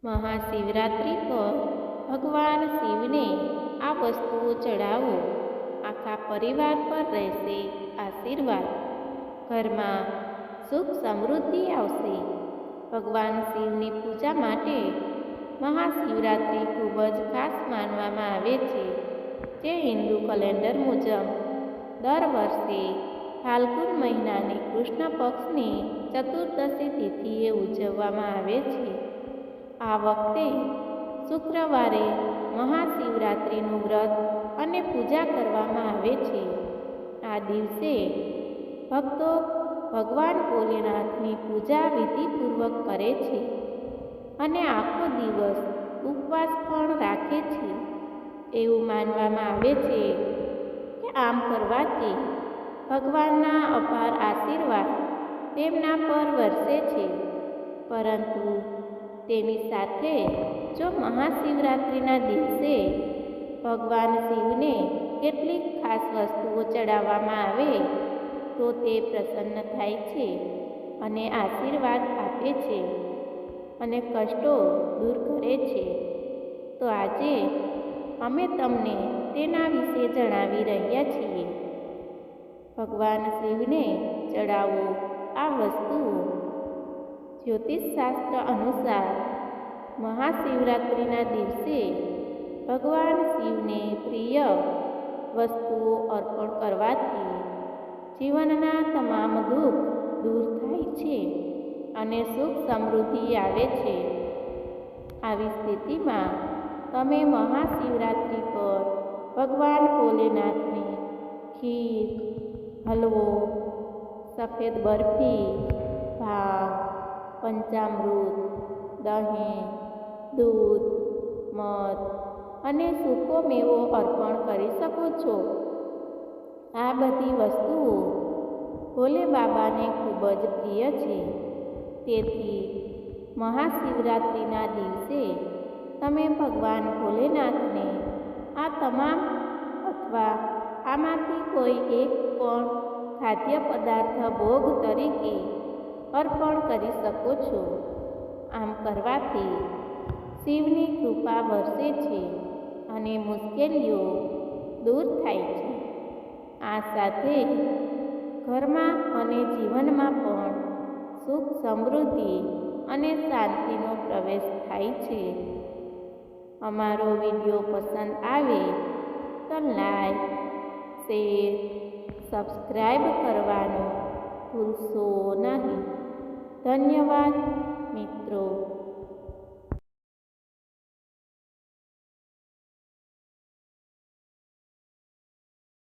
મહાશિવરાત્રિ પર ભગવાન શિવને આ વસ્તુઓ ચડાવો. આખા પરિવાર પર રહેશે આશીર્વાદ. ઘરમાં સુખ સમૃદ્ધિ આવશે. ભગવાન શિવની પૂજા માટે મહાશિવરાત્રિ ખૂબ જ ખાસ માનવામાં આવે છે, જે હિન્દુ કેલેન્ડર મુજબ દર વર્ષે ફાલ્ગુન મહિનાની કૃષ્ણ પક્ષની ચતુર્દશી તિથિએ ઉજવવામાં આવે છે. આ વખતે શુક્રવારે મહાશિવરાત્રિનું વ્રત અને પૂજા કરવામાં આવે છે. આ દિવસે ભક્તો ભગવાન ભોલેનાથની પૂજા વિધિપૂર્વક કરે છે અને આખો દિવસ ઉપવાસ પણ રાખે છે. એવું માનવામાં આવે છે કે આમ કરવાથી ભગવાનના અપાર આશીર્વાદ તેમના પર વરસે છે. પરંતુ તેની સાથે જો મહાશિવરાત્રિના દિવસે ભગવાન શિવને કેટલીક ખાસ વસ્તુઓ ચડાવવામાં આવે તો તે પ્રસન્ન થાય છે અને આશીર્વાદ આપે છે અને કષ્ટો દૂર કરે છે. તો આજે અમે તમને તેના વિશે જણાવી રહ્યા છીએ. ભગવાન શિવને ચડાવો આ વસ્તુઓ. જ્યોતિષશાસ્ત્ર અનુસાર મહાશિવરાત્રિના દિવસે ભગવાન શિવને પ્રિય વસ્તુઓ અર્પણ કરવાથી જીવનના તમામ દુઃખ દૂર થાય છે અને સુખ સમૃદ્ધિ આવે છે. આવી સ્થિતિમાં તમે મહાશિવરાત્રિ પર ભગવાન ભોલેનાથને ખીર, હલવો, સફેદ બરફી, ભાંગ, પંચામૃત, દહીં, દૂધ, મધ અને સૂકો મેવો અર્પણ કરી શકો છો. આ બધી વસ્તુઓ ભોલે બાબાને ખૂબ જ પ્રિય છે. તેથી મહાશિવરાત્રિના દિવસે તમે ભગવાન ભોલેનાથને આ તમામ અથવા આમાંથી કોઈ એક પણ ખાદ્ય પદાર્થ ભોગ તરીકે અર્પણ કરી શકો છો. આમ કરવાથી શિવની કૃપા વરસે છે અને મુશ્કેલીઓ દૂર થાય છે. આ સાથે ઘરમાં અને જીવનમાં પણ સુખ સમૃદ્ધિ અને શાંતિનો પ્રવેશ થાય છે. અમારો વિડીયો પસંદ આવે તો લાઈક, શેર, સબસ્ક્રાઈબ કરવાનું ભૂલશો નહીં. ધન્યવાદ મિત્રો.